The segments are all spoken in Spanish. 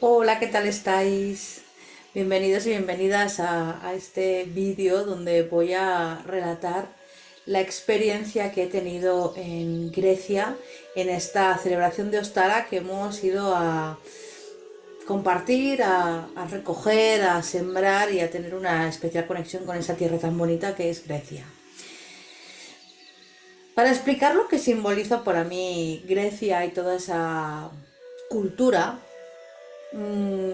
Hola, ¿qué tal estáis? Bienvenidos y bienvenidas a este vídeo donde voy a relatar la experiencia que he tenido en Grecia en esta celebración de Ostara que hemos ido a compartir, a recoger, a sembrar y a tener una especial conexión con esa tierra tan bonita que es Grecia. Para explicar lo que simboliza para mí Grecia y toda esa cultura, mm,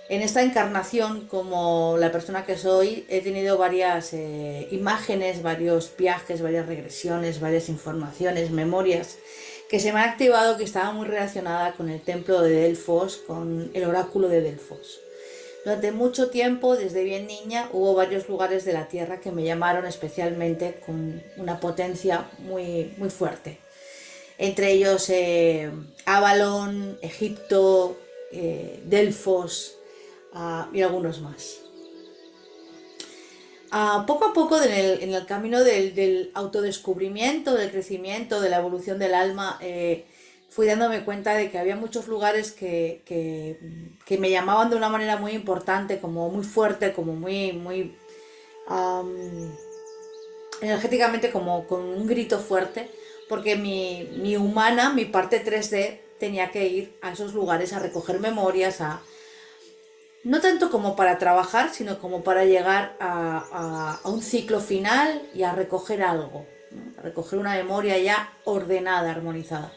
en esta encarnación, como la persona que soy, he tenido varias imágenes, varios viajes, varias regresiones, varias informaciones, memorias que se me han activado que estaba muy relacionada con el templo de Delfos, con el oráculo de Delfos. Durante mucho tiempo, desde bien niña, hubo varios lugares de la Tierra que me llamaron especialmente con una potencia muy, muy fuerte. Entre ellos Avalon, Egipto, Delfos, y algunos más. Poco a poco en el camino del autodescubrimiento, del crecimiento, de la evolución del alma, fui dándome cuenta de que había muchos lugares que me llamaban de una manera muy importante, como muy fuerte, como muy um, energéticamente, como con un grito fuerte, porque mi humana, mi parte 3D, tenía que ir a esos lugares a recoger memorias, no tanto como para trabajar, sino como para llegar a un ciclo final y a recoger algo, ¿no? A recoger una memoria ya ordenada, armonizada.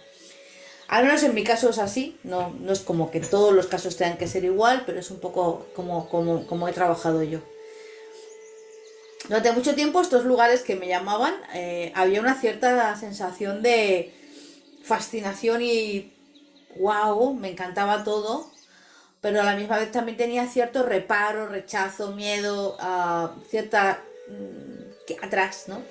Al menos en mi caso es así, no es como que en todos los casos tengan que ser igual, pero es un poco como he trabajado yo. Durante mucho tiempo estos lugares que me llamaban, había una cierta sensación de fascinación y wow, me encantaba todo, pero a la misma vez también tenía cierto reparo, rechazo, miedo, cierta atrás, ¿no?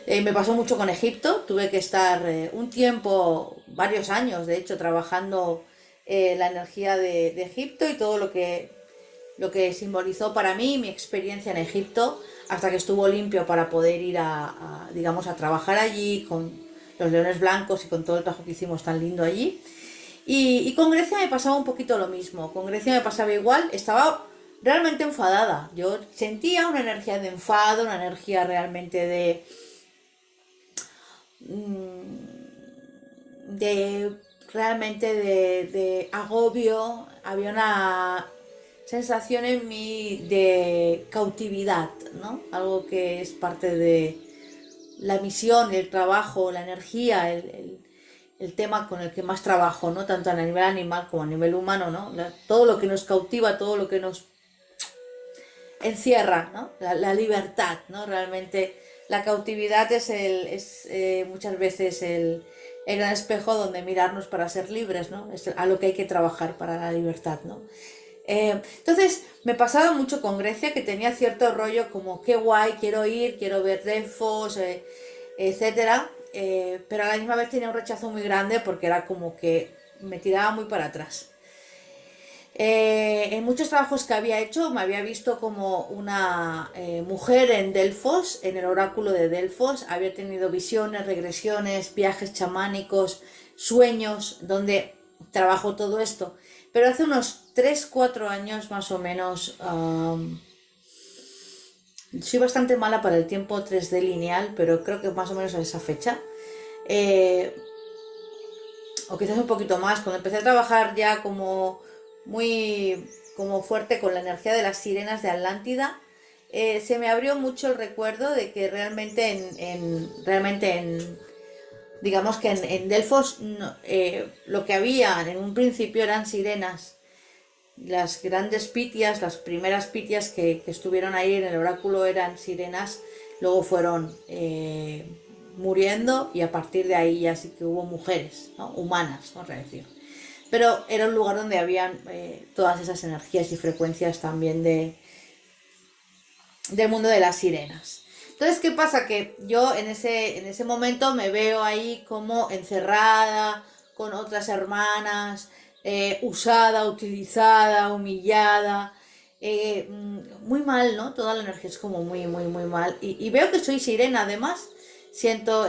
Me pasó mucho con Egipto, tuve que estar un tiempo, varios años, de hecho, trabajando la energía de Egipto y todo lo que simbolizó para mí mi experiencia en Egipto, hasta que estuvo limpio para poder ir digamos, a trabajar allí con los leones blancos y con todo el trabajo que hicimos tan lindo allí. Y con Grecia me pasaba un poquito lo mismo. Con Grecia me pasaba igual. Estaba realmente enfadada. Yo sentía una energía de enfado, una energía realmente de realmente de agobio. Había una sensación en mí de cautividad, ¿no? Algo que es parte de la misión, el trabajo, la energía, el tema con el que más trabajo, ¿no? Tanto a nivel animal como a nivel humano, ¿no? Todo lo que nos cautiva, todo lo que nos encierra, ¿no? La libertad, ¿no? Realmente la cautividad es muchas veces el gran espejo donde mirarnos para ser libres, ¿no? Es a lo que hay que trabajar para la libertad, ¿no? Entonces me pasaba mucho con Grecia, que tenía cierto rollo como qué guay, quiero ir, quiero ver Delfos, etcétera, pero a la misma vez tenía un rechazo muy grande porque era como que me tiraba muy para atrás. En muchos trabajos que había hecho me había visto como una mujer en Delfos, en el oráculo de Delfos. Había tenido visiones, regresiones, viajes chamánicos, sueños, donde trabajo todo esto. Pero hace unos 3 4 años más o menos, soy bastante mala para el tiempo 3D lineal, pero creo que más o menos a esa fecha. eh, o quizás un poquito más, cuando empecé a trabajar ya como muy como fuerte con la energía de las sirenas de Atlántida, se me abrió mucho el recuerdo de que realmente digamos que en Delfos no, lo que había en un principio eran sirenas. Las grandes pitias, las primeras pitias que estuvieron ahí en el oráculo eran sirenas, luego fueron muriendo y a partir de ahí ya sí que hubo mujeres, ¿no? Humanas, vamos a decir. Pero era un lugar donde habían todas esas energías y frecuencias también del mundo de las sirenas. Entonces, ¿qué pasa? Que yo en ese momento me veo ahí como encerrada con otras hermanas, usada, utilizada, humillada, muy mal, ¿no? Toda la energía es como muy, muy, muy mal. Y veo que soy sirena, además, siento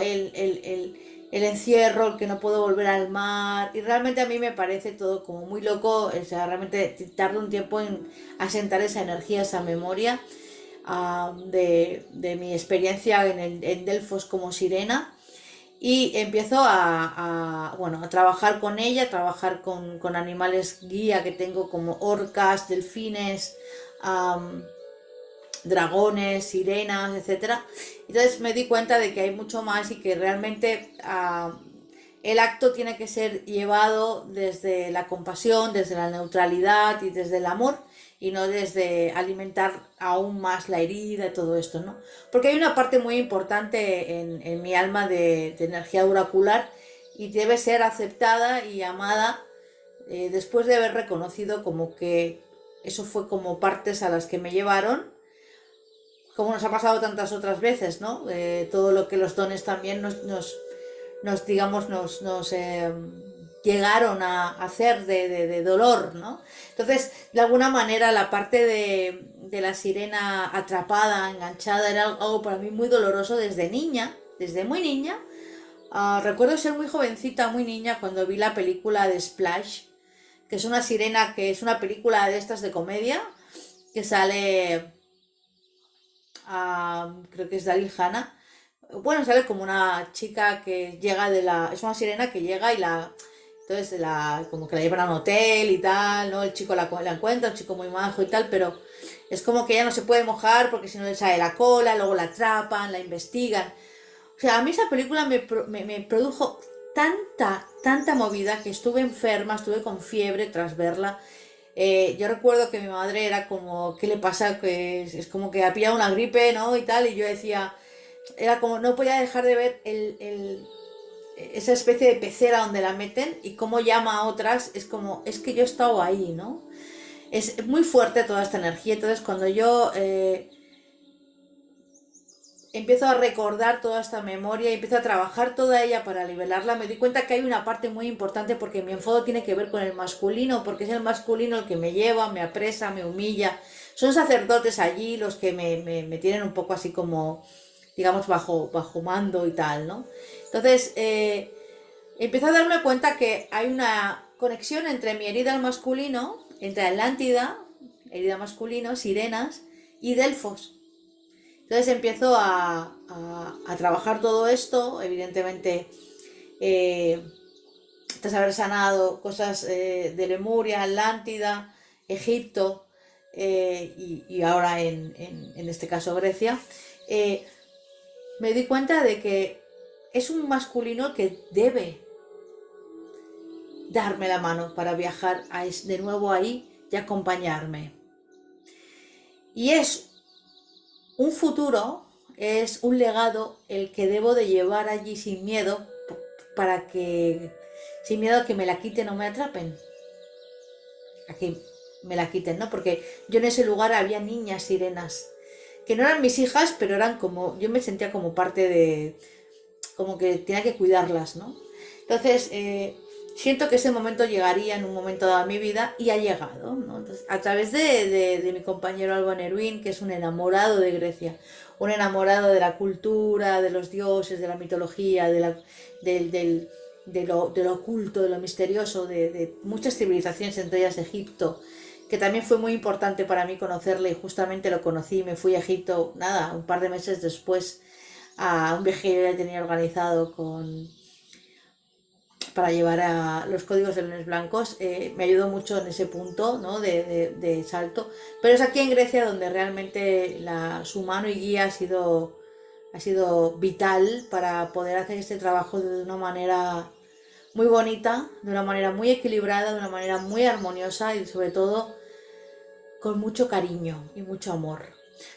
el encierro, el que no puedo volver al mar, y realmente a mí me parece todo como muy loco, o sea, realmente tarda un tiempo en asentar esa energía, esa memoria de mi experiencia en Delfos como sirena. Y empiezo bueno, a trabajar con ella, a trabajar con animales guía que tengo como orcas, delfines, am, dragones, sirenas, etcétera. Entonces me di cuenta de que hay mucho más y que realmente el acto tiene que ser llevado desde la compasión, desde la neutralidad y desde el amor y no desde alimentar aún más la herida y todo esto, ¿no? Porque hay una parte muy importante en mi alma de energía oracular y debe ser aceptada y amada después de haber reconocido como que eso fue como partes a las que me llevaron, como nos ha pasado tantas otras veces, ¿no? Todo lo que los dones también digamos, nos llegaron a hacer de dolor, ¿no? Entonces, de alguna manera, la parte de la sirena atrapada, enganchada, era algo para mí muy doloroso desde niña, desde muy niña. Recuerdo ser muy jovencita, muy niña, cuando vi la película de Splash, que es una sirena, que es una película de estas de comedia, que sale, creo que es Daryl Hannah. Bueno, sale como una chica que llega de la... Es una sirena que llega y la... Entonces como que la llevan a un hotel y tal, ¿no? El chico la encuentra, un chico muy majo y tal, pero es como que ella no se puede mojar porque si no le sale la cola, luego la atrapan, la investigan. O sea, a mí esa película me produjo tanta movida que estuve enferma, estuve con fiebre tras verla. Yo recuerdo que mi madre era como, ¿qué le pasa? Que es como que ha pillado una gripe, ¿no? Y tal, y yo decía, era como, no podía dejar de ver esa especie de pecera donde la meten y cómo llama a otras, es como, es que yo he estado ahí, ¿no? Es muy fuerte toda esta energía, entonces cuando yo empiezo a recordar toda esta memoria y empiezo a trabajar toda ella para nivelarla, me doy cuenta que hay una parte muy importante porque mi enfado tiene que ver con el masculino, porque es el masculino el que me lleva, me apresa, me humilla. Son sacerdotes allí los que me tienen un poco así como, digamos, bajo mando y tal, ¿no? Entonces, empiezo a darme cuenta que hay una conexión entre mi herida al masculino, entre Atlántida, herida masculino, sirenas, y Delfos. Entonces empiezo a trabajar todo esto, evidentemente, eh, tras haber sanado cosas de Lemuria, Atlántida, Egipto y ahora en este caso Grecia, eh, me di cuenta de que es un masculino que debe darme la mano para viajar de nuevo ahí y acompañarme. Y es un futuro, es un legado el que debo de llevar allí sin miedo, para que, sin miedo a que me la quiten o me atrapen, a que me la quiten, ¿no? Porque yo en ese lugar había niñas sirenas, que no eran mis hijas, pero eran como, yo me sentía como parte de, como que tenía que cuidarlas, ¿no? Entonces, siento que ese momento llegaría en un momento dado de mi vida y ha llegado, ¿no? Entonces, a través de mi compañero Alban Erwin, que es un enamorado de Grecia, un enamorado de la cultura, de los dioses, de la mitología, del, del, de lo oculto, de lo misterioso, de muchas civilizaciones, entre ellas Egipto, que también fue muy importante para mí conocerle y justamente lo conocí, me fui a Egipto, nada, un par de meses después a un viaje que yo ya tenía organizado para llevar a los códigos de leones blancos, me ayudó mucho en ese punto, ¿no? de salto. Pero es aquí en Grecia donde realmente su mano y guía ha sido vital para poder hacer este trabajo de una manera muy bonita, de una manera muy equilibrada, de una manera muy armoniosa y sobre todo con mucho cariño y mucho amor.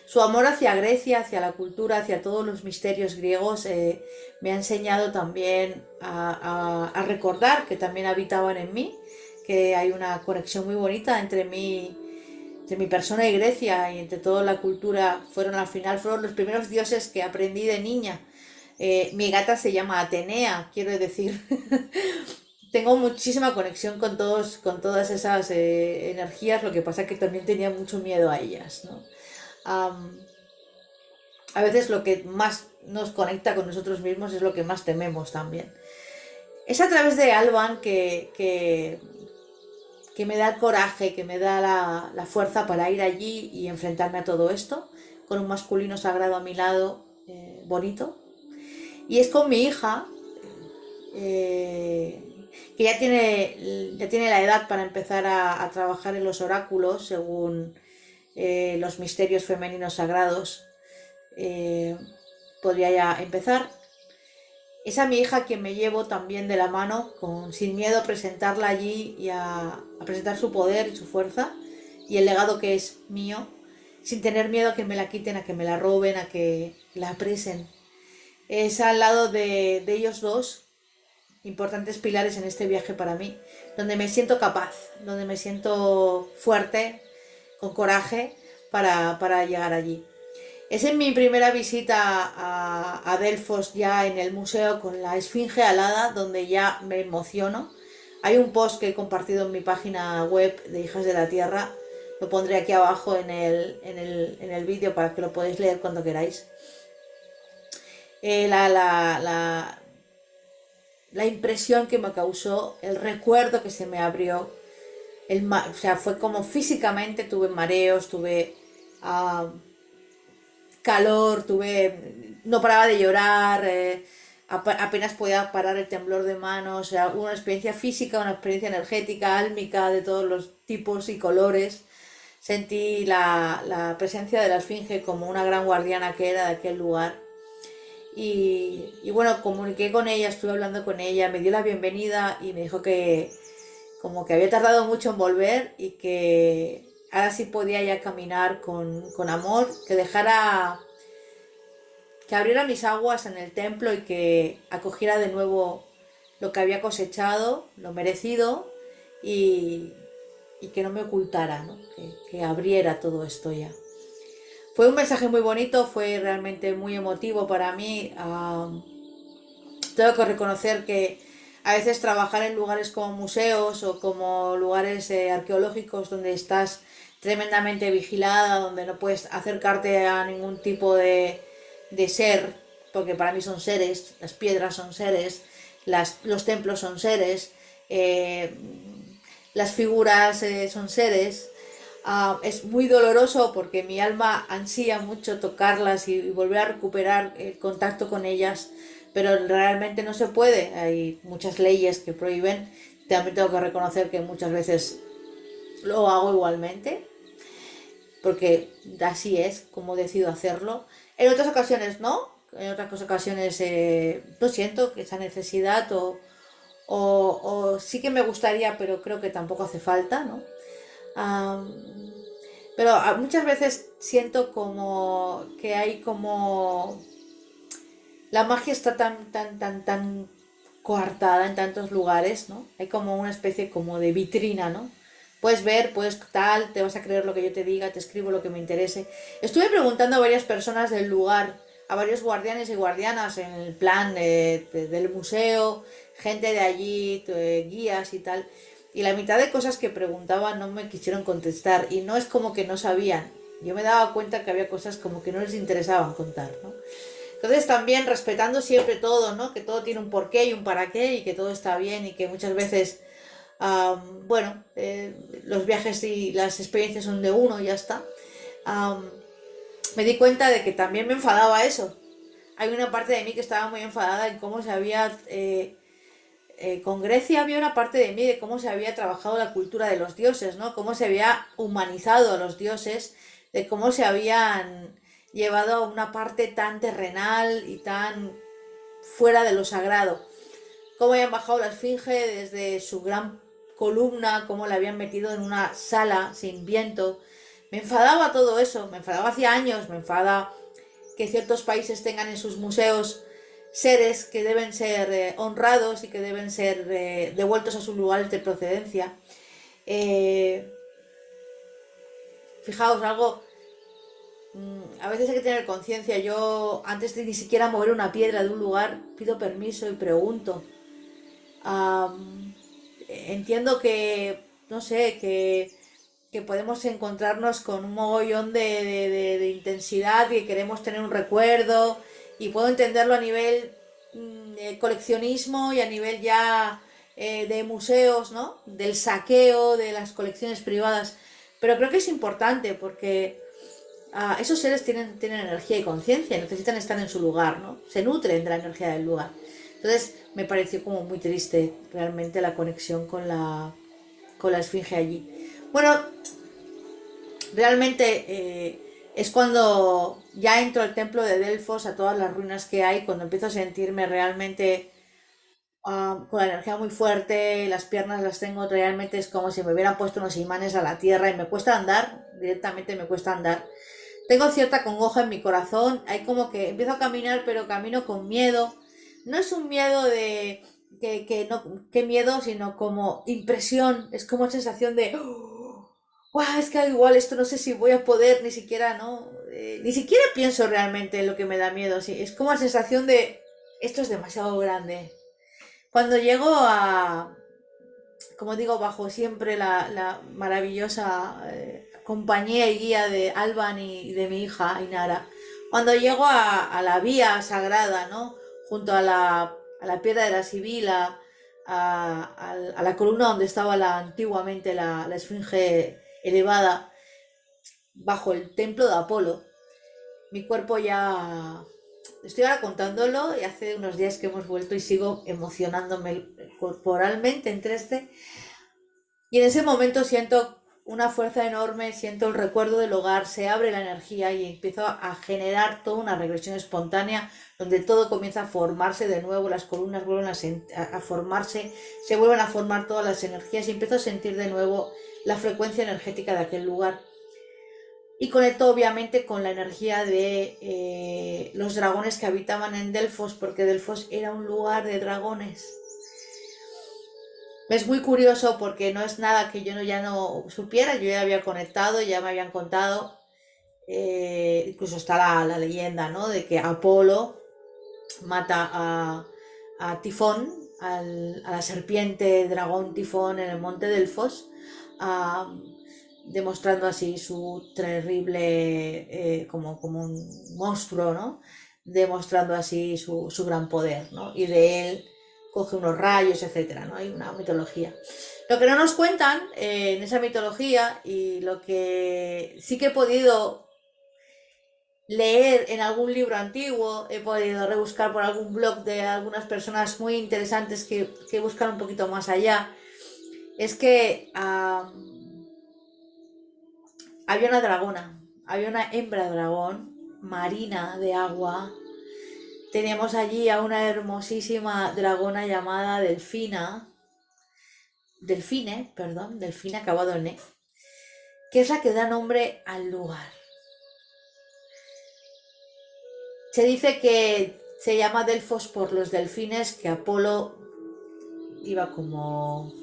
Su amor hacia Grecia, hacia la cultura, hacia todos los misterios griegos, me ha enseñado también a recordar que también habitaban en mí, que hay una conexión muy bonita entre mi persona y Grecia y entre toda la cultura. Al final fueron los primeros dioses que aprendí de niña. Mi gata se llama Atenea, quiero decir. Tengo muchísima conexión con todas esas energías, lo que pasa es que también tenía mucho miedo a ellas, ¿no? Am, a veces lo que más nos conecta con nosotros mismos es lo que más tememos también. Es a través de Alban que me da el coraje, que me da la fuerza para ir allí y enfrentarme a todo esto, con un masculino sagrado a mi lado, bonito. Y es con mi hija, eh, que ya tiene la edad para empezar a trabajar en los oráculos según los misterios femeninos sagrados. eh, Podría ya empezar. Es a mi hija quien me llevo también de la mano, sin miedo a presentarla allí y a presentar su poder y su fuerza y el legado que es mío, sin tener miedo a que me la quiten, a que me la roben, a que la apresen. Es al lado de ellos dos, importantes pilares en este viaje para mí, donde me siento capaz, donde me siento fuerte, con coraje para llegar allí. Es en mi primera visita a Delfos ya en el museo con la Esfinge alada, donde ya me emociono. Hay un post que he compartido en mi página web de Hijas de la Tierra, lo pondré aquí abajo en el vídeo para que lo podáis leer cuando queráis. Eh, la, la, la, la impresión que me causó, el recuerdo que se me abrió, o sea, fue como físicamente tuve mareos, tuve uh, calor, no paraba de llorar, apenas podía parar el temblor de manos, o sea, una experiencia física, una experiencia energética, álmica, de todos los tipos y colores. Sentí la presencia de la Esfinge como una gran guardiana que era de aquel lugar. Y bueno, comuniqué con ella, estuve hablando con ella, me dio la bienvenida y me dijo que como que había tardado mucho en volver y que ahora sí podía ya caminar con amor, que abriera mis aguas en el templo y que acogiera de nuevo lo que había cosechado, lo merecido, y, y que no me ocultara, ¿no? Que abriera todo esto ya. Fue un mensaje muy bonito, fue realmente muy emotivo para mí. Tengo que reconocer que a veces trabajar en lugares como museos o como lugares arqueológicos donde estás tremendamente vigilada, donde no puedes acercarte a ningún tipo de ser, porque para mí son seres, las piedras son seres, los templos son seres, eh, las figuras son seres. Es muy doloroso porque mi alma ansía mucho tocarlas y volver a recuperar el contacto con ellas, pero realmente no se puede. Hay muchas leyes que prohíben. También tengo que reconocer que muchas veces lo hago igualmente, porque así es como decido hacerlo. En otras ocasiones no, en otras ocasiones lo siento, que esa necesidad o sí que me gustaría, pero creo que tampoco hace falta, ¿no? Um, pero muchas veces siento como que hay como la magia está tan coartada en tantos lugares, ¿no? Hay como una especie como de vitrina, ¿no? Puedes ver, puedes tal, te vas a creer lo que yo te diga, te escribo lo que me interese. Estuve preguntando a varias personas del lugar, a varios guardianes y guardianas en el plan del museo, gente de allí, guías y tal. Y la mitad de cosas que preguntaba no me quisieron contestar. Y no es como que no sabían. Yo me daba cuenta que había cosas como que no les interesaban contar, ¿no? Entonces también respetando siempre todo, ¿no? Que todo tiene un porqué y un para qué y que todo está bien y que muchas veces, bueno, los viajes y las experiencias son de uno y ya está. Um, Me di cuenta de que también me enfadaba eso. Hay una parte de mí que estaba muy enfadada en cómo se había... con Grecia había una parte de mí de cómo se había trabajado la cultura de los dioses, ¿no? Cómo se había humanizado a los dioses, de cómo se habían llevado a una parte tan terrenal y tan fuera de lo sagrado. Cómo habían bajado la esfinge desde su gran columna, cómo la habían metido en una sala sin viento. Me enfadaba todo eso, me enfadaba hacía años, me enfada que ciertos países tengan en sus museos seres que deben ser honrados y que deben ser devueltos a sus lugares de procedencia. Eh, Fijaos, algo, a veces hay que tener conciencia. Yo, antes de ni siquiera mover una piedra de un lugar, pido permiso y pregunto. Um, Entiendo que, no sé, que podemos encontrarnos con un mogollón de intensidad y que queremos tener un recuerdo y puedo entenderlo a nivel coleccionismo y a nivel ya de museos, ¿no? Del saqueo de las colecciones privadas. Pero creo que es importante porque esos seres tienen energía y conciencia, necesitan estar en su lugar, ¿no? Se nutren de la energía del lugar. Entonces me pareció como muy triste realmente la conexión con la esfinge allí. Bueno, realmente es cuando ya entro al templo de Delfos, a todas las ruinas que hay, cuando empiezo a sentirme realmente con la energía muy fuerte, las piernas las tengo realmente, es como si me hubieran puesto unos imanes a la tierra y me cuesta andar, directamente me cuesta andar. Tengo cierta congoja en mi corazón, hay como que empiezo a caminar, pero camino con miedo. No es un miedo de que no, que miedo, sino como impresión, es como sensación de "Guau, es que al igual esto no sé si voy a poder, ni siquiera, ¿no? Ni siquiera pienso realmente en lo que me da miedo, sí, es como la sensación de esto es demasiado grande. Cuando llego como digo, bajo siempre la maravillosa compañía y guía de Alban y de mi hija Ainara, cuando llego a la vía sagrada, ¿no? Junto a la piedra de la Sibila, a la columna donde estaba antiguamente la esfinge elevada, bajo el templo de Apolo, mi cuerpo ya... Estoy ahora contándolo y hace unos días que hemos vuelto y sigo emocionándome corporalmente en 3D. Y en ese momento siento una fuerza enorme, siento el recuerdo del hogar, se abre la energía y empiezo a generar toda una regresión espontánea donde todo comienza a formarse de nuevo, las columnas vuelven a formarse, se vuelven a formar todas las energías y empiezo a sentir de nuevo la frecuencia energética de aquel lugar. Y conecto obviamente con la energía de los dragones que habitaban en Delfos, porque Delfos era un lugar de dragones. Es muy curioso porque no es nada que yo ya no supiera, yo ya había conectado, ya me habían contado, incluso está la leyenda, ¿no? De que Apolo mata a Tifón, a la serpiente dragón Tifón en el monte Delfos, ah, demostrando así su terrible, como un monstruo, ¿no? Demostrando así su gran poder, ¿no? Y de él coge unos rayos, etcétera, ¿no? Hay una mitología. Lo que no nos cuentan en esa mitología y lo que sí que he podido leer en algún libro antiguo, he podido rebuscar por algún blog de algunas personas muy interesantes que buscan un poquito más allá, es que había una dragona, había una hembra dragón marina de agua. Teníamos allí a una hermosísima dragona llamada Delfine, acabado en E, que es la que da nombre al lugar. Se dice que se llama Delfos por los delfines que Apolo iba como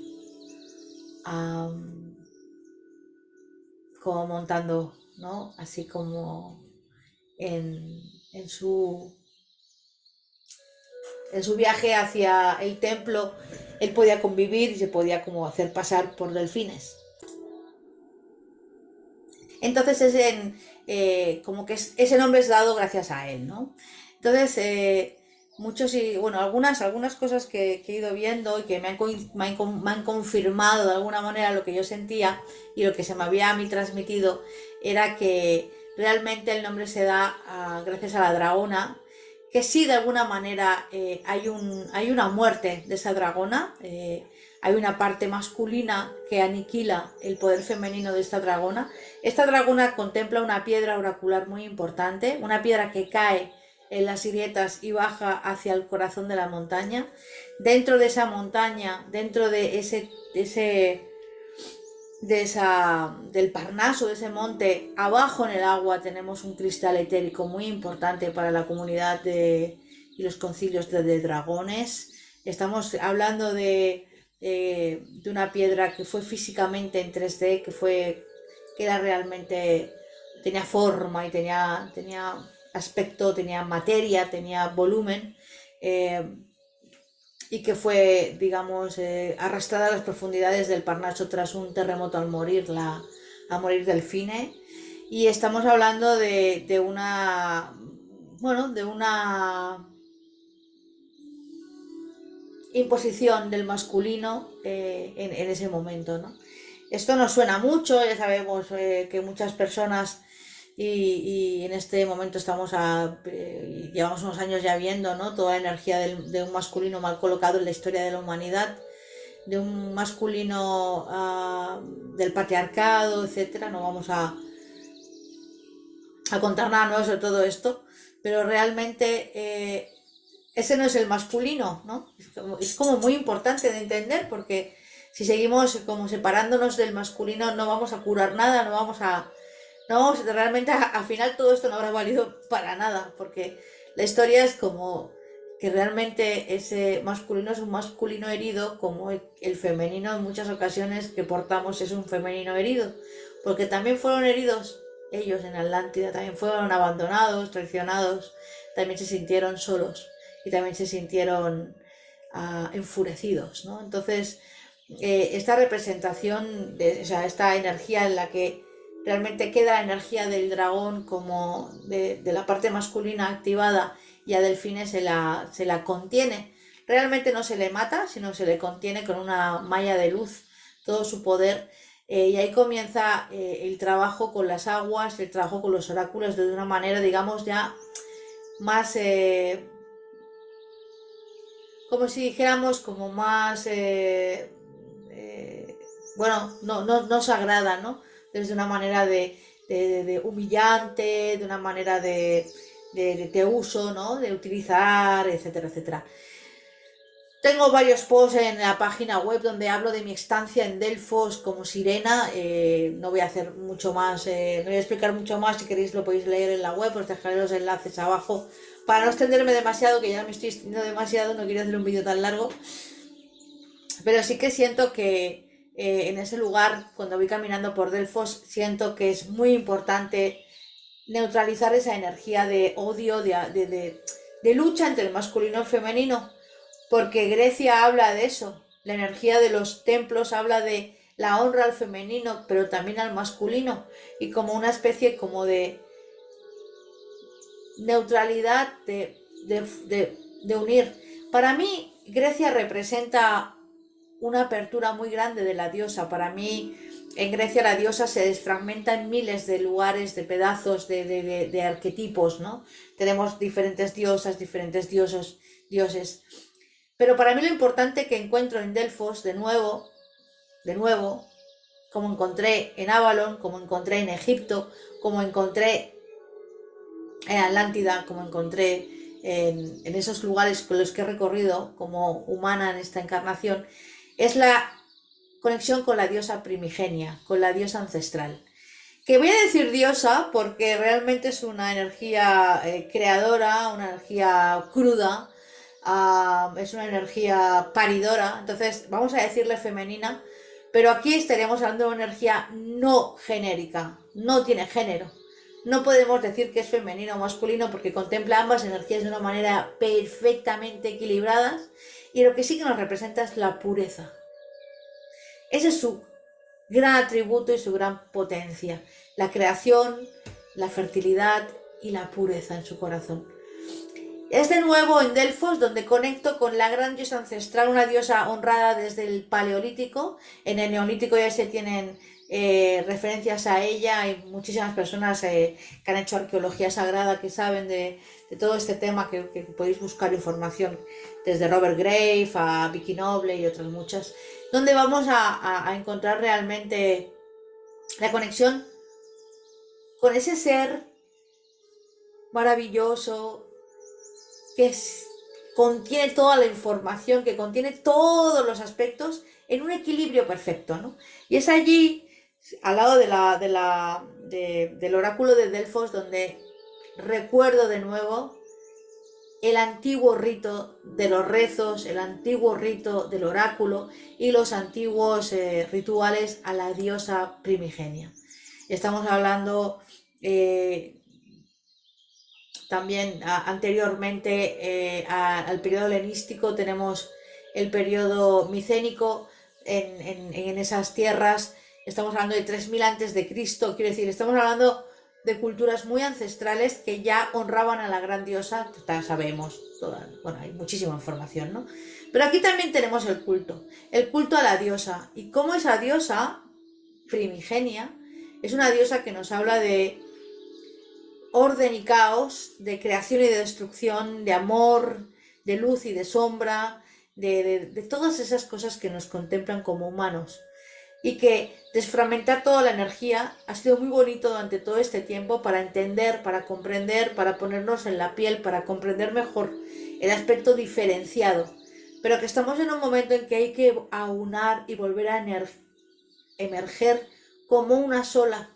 montando, ¿no? Así como en, en su, en su viaje hacia el templo, él podía convivir y se podía como hacer pasar por delfines. Entonces como que ese nombre es dado gracias a él, ¿no? Entonces, muchos y, bueno, algunas cosas que he ido viendo y que me han confirmado de alguna manera lo que yo sentía y lo que se me había a mí transmitido era que realmente el nombre se da gracias a la dragona, que sí de alguna manera hay una muerte de esa dragona, hay una parte masculina que aniquila el poder femenino de esta dragona. Esta dragona contempla una piedra oracular muy importante, una piedra que cae en las grietas y baja hacia el corazón de la montaña. Dentro de esa montaña, dentro de del Parnaso, de ese monte, abajo en el agua tenemos un cristal etérico muy importante para la comunidad y los concilios de dragones. Estamos hablando de una piedra que fue físicamente en 3D, que era realmente, tenía forma y tenía aspecto, tenía materia, tenía volumen. Y que fue, digamos, arrastrada a las profundidades del Parnaso tras un terremoto a morir Delfine. Y estamos hablando de una, bueno, imposición del masculino en ese momento, ¿no? Esto nos suena mucho, ya sabemos que muchas personas y en este momento llevamos unos años ya viendo, ¿no? Toda la energía de un masculino mal colocado en la historia de la humanidad, de un masculino del patriarcado, etcétera. No vamos a contar nada nuevo sobre todo esto, pero realmente ese no es el masculino, ¿no? Es como muy importante de entender porque si seguimos como separándonos del masculino no vamos a curar nada, no vamos realmente al final todo esto no habrá valido para nada, porque la historia es como que realmente ese masculino es un masculino herido, como el femenino en muchas ocasiones que portamos es un femenino herido, porque también fueron heridos ellos en Atlántida, también fueron abandonados, traicionados, también se sintieron solos y también se sintieron enfurecidos, ¿no? Entonces, esta representación, o sea, esta energía en la que realmente queda la energía del dragón como de la parte masculina activada y a Delfine se la contiene. Realmente no se le mata, sino se le contiene con una malla de luz todo su poder. Y ahí comienza el trabajo con las aguas, el trabajo con los oráculos de una manera, digamos, ya más, como si dijéramos, como más, bueno, no sagrada, ¿no? Desde una manera de humillante, de una manera de uso, ¿no? De utilizar, etcétera, etcétera. Tengo varios posts en la página web donde hablo de mi estancia en Delfos como sirena. No voy a hacer mucho más, no voy a explicar mucho más. Si queréis lo podéis leer en la web, os dejaré los enlaces abajo. Para no extenderme demasiado, que ya me estoy extendiendo demasiado, no quiero hacer un vídeo tan largo. Pero sí que siento que en ese lugar, cuando voy caminando por Delfos, siento que es muy importante neutralizar esa energía de odio, de lucha entre el masculino y el femenino, porque Grecia habla de eso, la energía de los templos habla de la honra al femenino, pero también al masculino, y como una especie como de neutralidad, de unir. Para mí, Grecia representa una apertura muy grande de la diosa. Para mí, en Grecia la diosa se desfragmenta en miles de lugares, de pedazos, de arquetipos, ¿no? Tenemos diferentes diosas, diferentes dioses. Pero para mí lo importante que encuentro en Delfos, de nuevo, como encontré en Avalon, como encontré en Egipto, como encontré en Atlántida, como encontré en esos lugares con los que he recorrido como humana en esta encarnación, es la conexión con la diosa primigenia, con la diosa ancestral. Que voy a decir diosa porque realmente es una energía creadora, una energía cruda, es una energía paridora, entonces vamos a decirle femenina, pero aquí estaríamos hablando de una energía no genérica, no tiene género. No podemos decir que es femenino o masculino porque contempla ambas energías de una manera perfectamente equilibradas y lo que sí que nos representa es la pureza. Ese es su gran atributo y su gran potencia, la creación, la fertilidad y la pureza en su corazón. Es de nuevo en Delfos donde conecto con la gran diosa ancestral, una diosa honrada desde el Paleolítico. En el Neolítico ya se tienen referencias a ella. Hay muchísimas personas que han hecho arqueología sagrada que saben de todo este tema, que podéis buscar información desde Robert Graves a Vicky Noble y otras muchas, donde vamos a encontrar realmente la conexión con ese ser maravilloso que contiene toda la información, que contiene todos los aspectos en un equilibrio perfecto, ¿no? Y es allí, al lado del oráculo de Delfos, donde recuerdo de nuevo el antiguo rito de los rezos, el antiguo rito del oráculo y los antiguos rituales a la diosa primigenia. Estamos hablando también anteriormente al periodo helenístico, tenemos el periodo micénico en esas tierras. Estamos hablando de 3000 antes de Cristo, quiero decir, estamos hablando de culturas muy ancestrales que ya honraban a la gran diosa, sabemos, bueno, hay muchísima información, ¿no? Pero aquí también tenemos el culto a la diosa. Y cómo esa diosa primigenia es una diosa que nos habla de orden y caos, de creación y de destrucción, de amor, de luz y de sombra, de todas esas cosas que nos contemplan como humanos. Y que desfragmentar toda la energía ha sido muy bonito durante todo este tiempo para entender, para comprender, para ponernos en la piel, para comprender mejor el aspecto diferenciado. Pero que estamos en un momento en que hay que aunar y volver a emerger como una sola,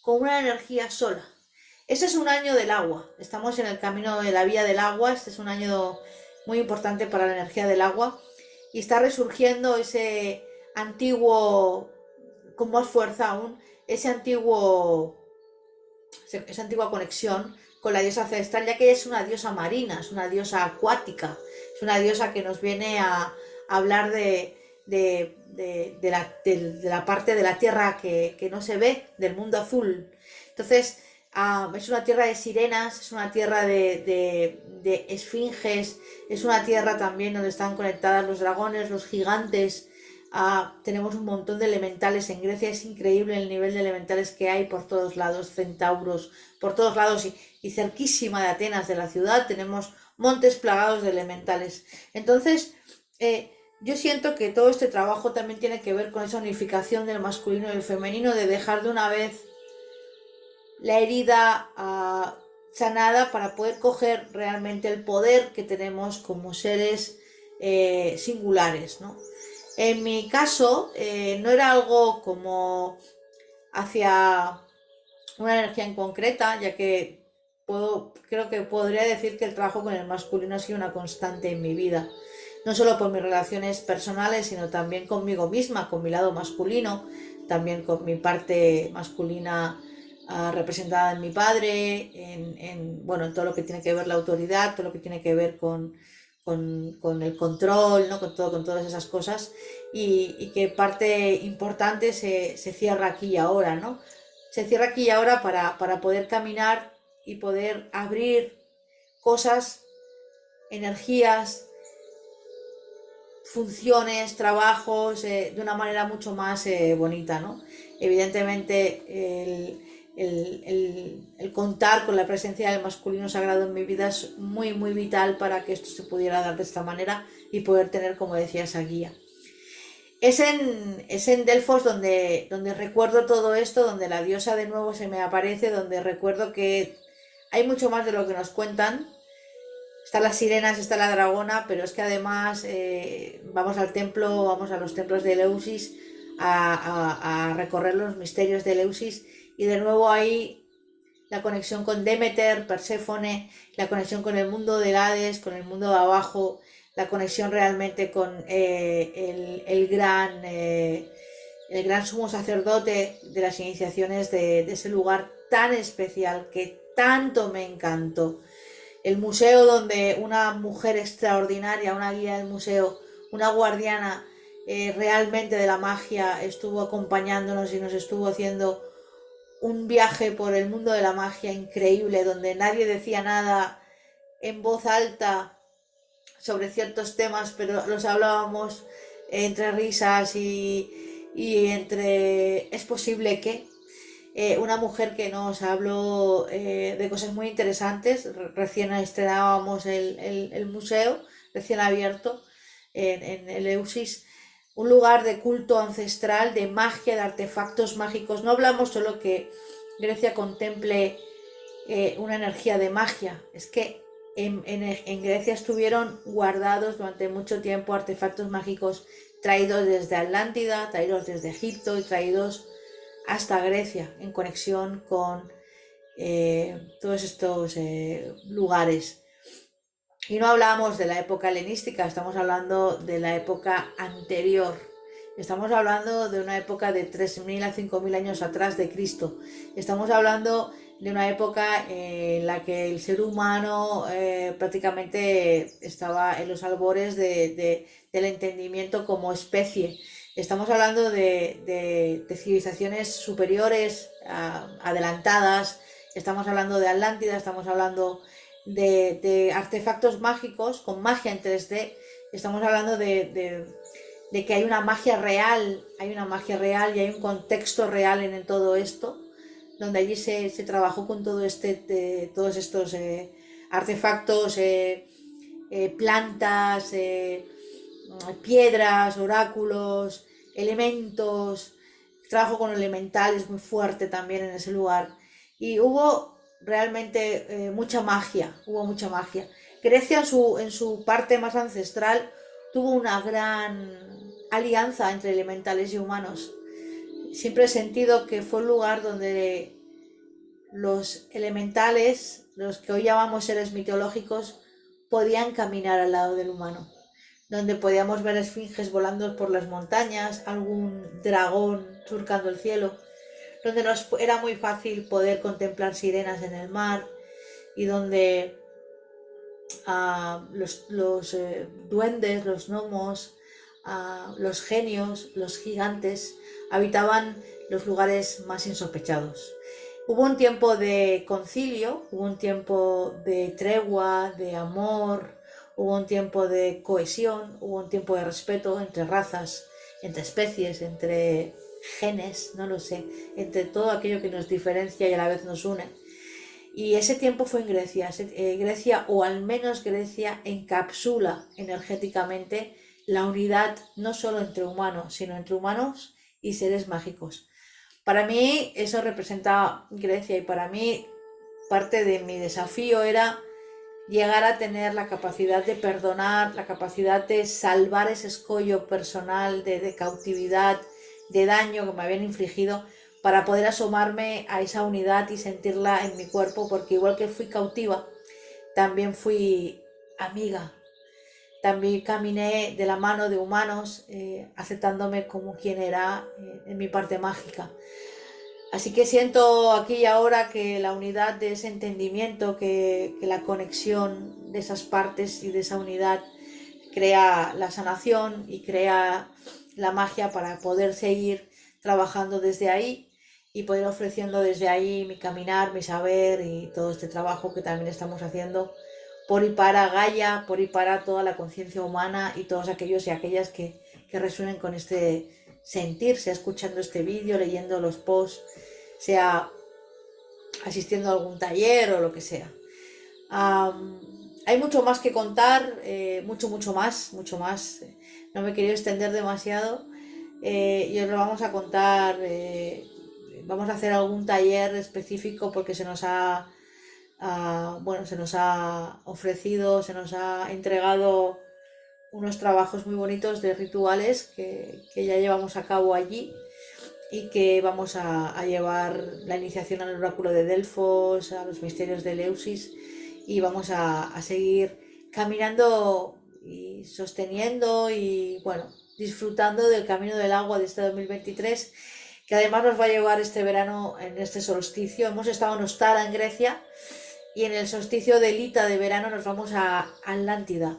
como una energía sola. Este es un año del agua, estamos en el camino de la vía del agua, este es un año muy importante para la energía del agua y está resurgiendo ese antiguo, con más fuerza aún, esa antigua conexión con la diosa ancestral, ya que ella es una diosa marina, es una diosa acuática, es una diosa que nos viene a hablar de la parte de la tierra que no se ve, del mundo azul. Entonces, es una tierra de sirenas, es una tierra de esfinges, es una tierra también donde están conectadas los dragones, los gigantes. Tenemos un montón de elementales en Grecia, es increíble el nivel de elementales que hay por todos lados, centauros por todos lados y cerquísima de Atenas, de la ciudad, tenemos montes plagados de elementales. Entonces, yo siento que todo este trabajo también tiene que ver con esa unificación del masculino y el femenino, de dejar de una vez la herida sanada para poder coger realmente el poder que tenemos como seres singulares, ¿no? En mi caso, no era algo como hacia una energía en concreta, ya que creo que podría decir que el trabajo con el masculino ha sido una constante en mi vida. No solo por mis relaciones personales, sino también conmigo misma, con mi lado masculino, también con mi parte masculina representada en mi padre, bueno, en todo lo que tiene que ver la autoridad, todo lo que tiene que ver con el control, ¿no? Con todas esas cosas, y que parte importante se cierra aquí y ahora, ¿no? Se cierra aquí y ahora para poder caminar y poder abrir cosas, energías, funciones, trabajos, de una manera mucho más bonita, ¿no? Evidentemente, el contar con la presencia del masculino sagrado en mi vida es muy, muy vital para que esto se pudiera dar de esta manera y poder tener, como decía, esa guía. Es en Delfos donde recuerdo todo esto, donde la diosa de nuevo se me aparece, donde recuerdo que hay mucho más de lo que nos cuentan. Están las sirenas, está la dragona, pero es que además vamos al templo, vamos a los templos de Eleusis a recorrer los misterios de Eleusis y de nuevo ahí la conexión con Demeter, Perséfone, la conexión con el mundo del Hades, con el mundo de abajo, la conexión realmente con el gran sumo sacerdote de las iniciaciones de ese lugar tan especial que tanto me encantó. El museo donde una mujer extraordinaria, una guía del museo, una guardiana realmente de la magia estuvo acompañándonos y nos estuvo haciendo un viaje por el mundo de la magia increíble, donde nadie decía nada en voz alta sobre ciertos temas, pero los hablábamos entre risas y entre es posible que una mujer que nos habló de cosas muy interesantes. Recién estrenábamos el museo, recién abierto en el Eusis, un lugar de culto ancestral, de magia, de artefactos mágicos. No hablamos solo que Grecia contemple una energía de magia, es que en Grecia estuvieron guardados durante mucho tiempo artefactos mágicos traídos desde Atlántida, traídos desde Egipto y traídos hasta Grecia, en conexión con todos estos lugares. Y no hablamos de la época helenística, estamos hablando de la época anterior. Estamos hablando de una época de 3.000 a 5.000 años atrás de Cristo. Estamos hablando de una época en la que el ser humano prácticamente estaba en los albores del entendimiento como especie. Estamos hablando de civilizaciones superiores, adelantadas. Estamos hablando de Atlántida, estamos hablando de artefactos mágicos con magia en 3D Estamos hablando de que hay una magia real y hay un contexto real en todo esto, donde allí se trabajó con todos estos artefactos, plantas, piedras, oráculos, elementos. Trabajo con elementales muy fuerte también en ese lugar. Y hubo realmente mucha magia, hubo mucha magia. Grecia en su parte más ancestral tuvo una gran alianza entre elementales y humanos. Siempre he sentido que fue un lugar donde los elementales, los que hoy llamamos seres mitológicos, podían caminar al lado del humano, donde podíamos ver esfinges volando por las montañas, algún dragón surcando el cielo, donde nos era muy fácil poder contemplar sirenas en el mar y donde los duendes, los gnomos, los genios, los gigantes habitaban los lugares más insospechados. Hubo un tiempo de concilio, hubo un tiempo de tregua, de amor, hubo un tiempo de cohesión, hubo un tiempo de respeto entre razas, entre especies, entre genes, no lo sé, entre todo aquello que nos diferencia y a la vez nos une. Y ese tiempo fue en Grecia. Grecia, o al menos Grecia, encapsula energéticamente la unidad no solo entre humanos, sino entre humanos y seres mágicos. Para mí eso representa Grecia y para mí parte de mi desafío era llegar a tener la capacidad de perdonar, la capacidad de salvar ese escollo personal de cautividad, de daño que me habían infligido, para poder asomarme a esa unidad y sentirla en mi cuerpo, porque igual que fui cautiva, también fui amiga, también caminé de la mano de humanos, aceptándome como quien era en mi parte mágica. Así que siento aquí y ahora que la unidad de ese entendimiento, que la conexión de esas partes y de esa unidad crea la sanación y crea la magia para poder seguir trabajando desde ahí y poder ofreciendo desde ahí mi caminar, mi saber y todo este trabajo que también estamos haciendo por y para Gaia, por y para toda la conciencia humana y todos aquellos y aquellas que resuenen con este sentir, sea escuchando este vídeo, leyendo los posts, sea asistiendo a algún taller o lo que sea. Um, Hay mucho más que contar, mucho más, mucho más. No me quería extender demasiado y os lo vamos a contar. Vamos a hacer algún taller específico porque bueno, se nos ha ofrecido, se nos ha entregado unos trabajos muy bonitos de rituales que ya llevamos a cabo allí y que vamos a llevar la iniciación al oráculo de Delfos, a los misterios de Eleusis y vamos a seguir caminando y sosteniendo y bueno, disfrutando del camino del agua de este 2023 que además nos va a llevar este verano en este solsticio. Hemos estado en Ostara, en Grecia, y en el solsticio de Lita de verano nos vamos a Atlántida.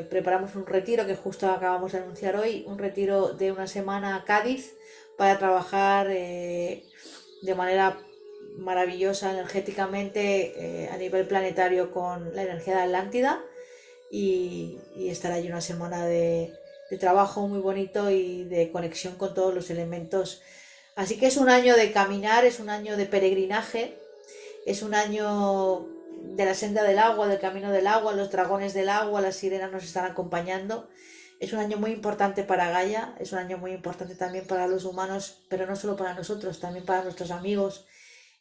Preparamos un retiro que justo acabamos de anunciar hoy, un retiro de una semana a Cádiz para trabajar de manera maravillosa energéticamente a nivel planetario con la energía de Atlántida y estar allí una semana de trabajo muy bonito y de conexión con todos los elementos. Así que es un año de caminar, es un año de peregrinaje, es un año de la senda del agua, del camino del agua, los dragones del agua, las sirenas nos están acompañando. Es un año muy importante para Gaia, es un año muy importante también para los humanos, pero no solo para nosotros, también para nuestros amigos,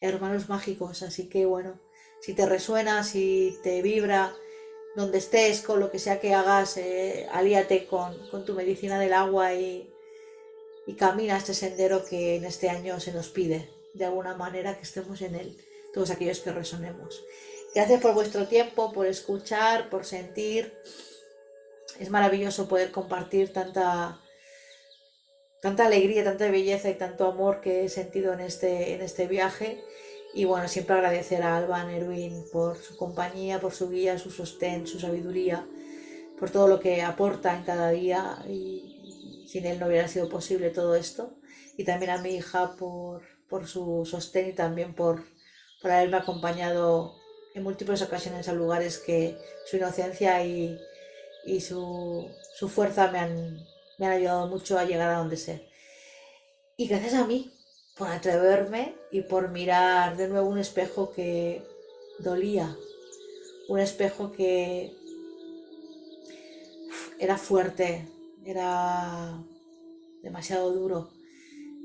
hermanos mágicos. Así que bueno, si te resuena, si te vibra, donde estés, con lo que sea que hagas, alíate con tu medicina del agua y camina este sendero que en este año se nos pide, de alguna manera que estemos en él, todos aquellos que resonemos. Gracias por vuestro tiempo, por escuchar, por sentir. Es maravilloso poder compartir tanta alegría, tanta belleza y tanto amor que he sentido en este viaje. Y bueno, siempre agradecer a Alban Erwin por su compañía, por su guía, su sostén, su sabiduría, por todo lo que aporta en cada día y sin él no hubiera sido posible todo esto. Y también a mi hija por su sostén y también por haberme acompañado en múltiples ocasiones a lugares que su inocencia y su fuerza me han ayudado mucho a llegar a donde sé. Y gracias a mí, por atreverme y por mirar de nuevo un espejo que dolía, un espejo que era fuerte, era demasiado duro,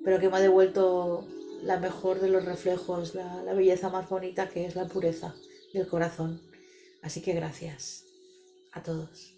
pero que me ha devuelto la mejor de los reflejos, la belleza más bonita que es la pureza del corazón. Así que gracias a todos.